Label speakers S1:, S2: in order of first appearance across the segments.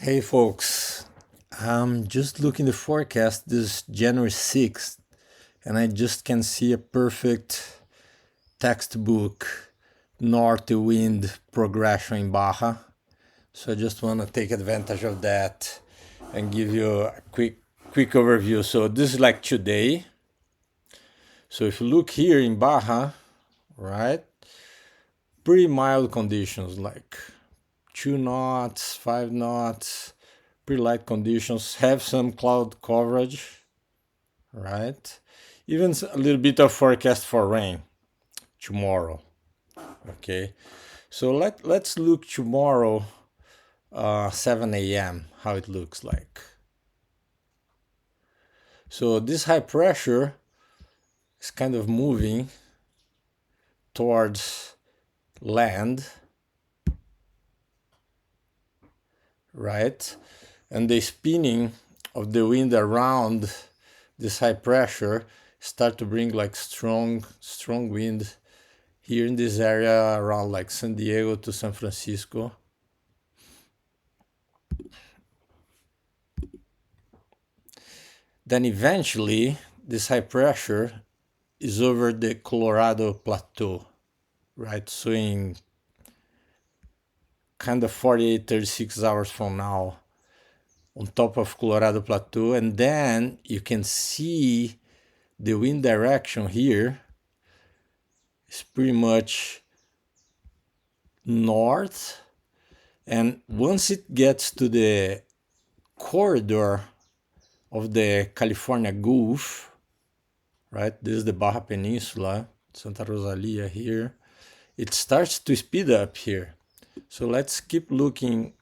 S1: Hey folks, I'm just looking the forecast this January 6th and I just can see a perfect textbook north wind progression in Baja. So I just want to take advantage of that and give you a quick overview. So this is like today. So if you look here in Baja, right, pretty mild conditions like 2 knots, 5 knots, pretty light conditions, have some cloud coverage, right? Even a little bit of forecast for rain tomorrow. Okay, so let's look tomorrow, 7 a.m. how it looks like. So this high pressure is kind of moving towards land, right? And the spinning of the wind around this high pressure start to bring like strong wind here in this area around like San Diego to San Francisco. Then eventually this high pressure is over the Colorado Plateau, right? So in kind of 48, 36 hours from now, on top of Colorado Plateau, and then you can see the wind direction here is pretty much north, and once it gets to the corridor of the California Gulf, right, this is the Baja Peninsula, Santa Rosalia here, it starts to speed up here. So let's keep looking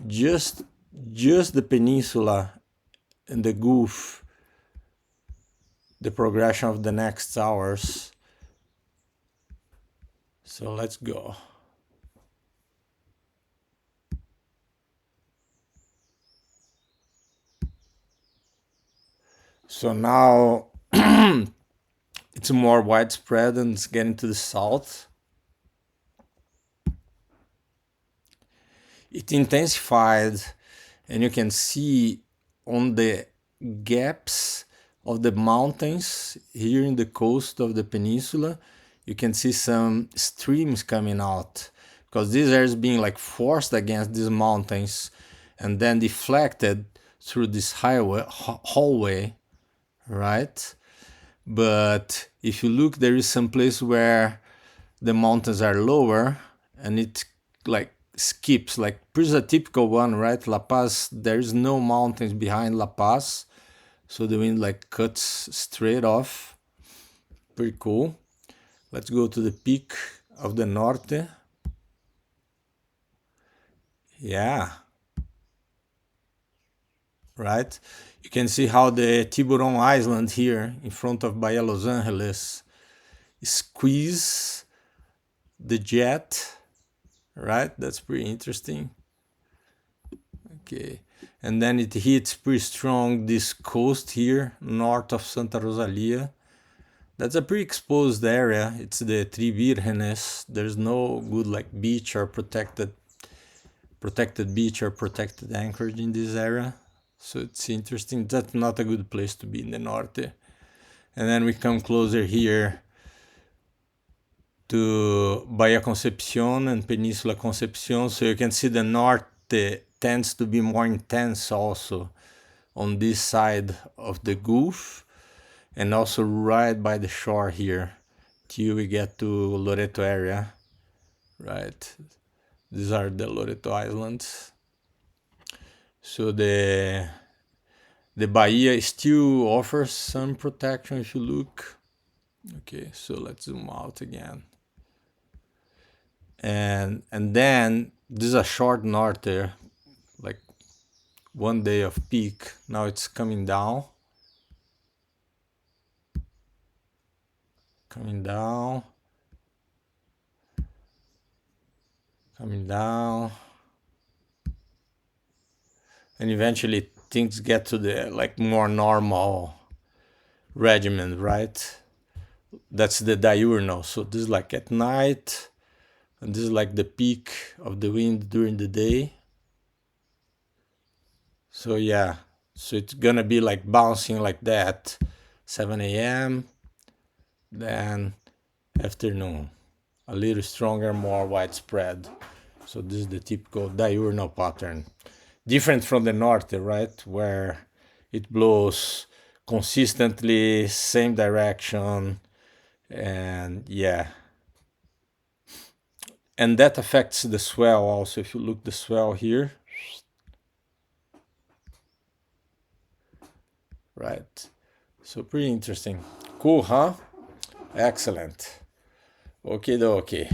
S1: just the peninsula and the Gulf, the progression of the next hours. So let's go. So now it's more widespread and it's getting to the south. It intensified, and you can see on the gaps of the mountains here in the coast of the peninsula, you can see some streams coming out, because this air is being like forced against these mountains and then deflected through this hallway, right? But if you look, there is some place where the mountains are lower and it like skips, like pretty a typical one, right? La Paz, there is no mountains behind La Paz, so the wind like cuts straight off. Pretty cool. Let's go to the peak of the Norte. Yeah, right, you can see how the Tiburon Island here in front of Bahia Los Angeles squeeze the jet, right? That's pretty interesting. Okay, and then it hits pretty strong this coast here north of Santa Rosalia. That's a pretty exposed area. It's the Tri Vírgenes. There's no good like beach or protected beach or protected anchorage in this area, so it's interesting. That's not a good place to be in the Norte. And then we come closer here to Bahia Concepcion and Peninsula Concepcion, so you can see the Norte tends to be more intense also on this side of the Gulf, and also right by the shore here till we get to Loreto area, right? These are the Loreto Islands. So the Bahia still offers some protection if you look. Okay, so let's zoom out again. And then this is a short north there, like one day of peak. Now it's coming down. Coming down. Coming down. And eventually things get to the like more normal regimen, right? That's the diurnal. So this is like at night, and this is like the peak of the wind during the day. So yeah, so it's gonna be like bouncing like that, 7 a.m. then afternoon, a little stronger, more widespread. So this is the typical diurnal pattern, different from the Norte, right, where it blows consistently, same direction, and yeah, and that affects the swell also. If you look the swell here, right, so pretty interesting. Cool, huh? Excellent. Okay.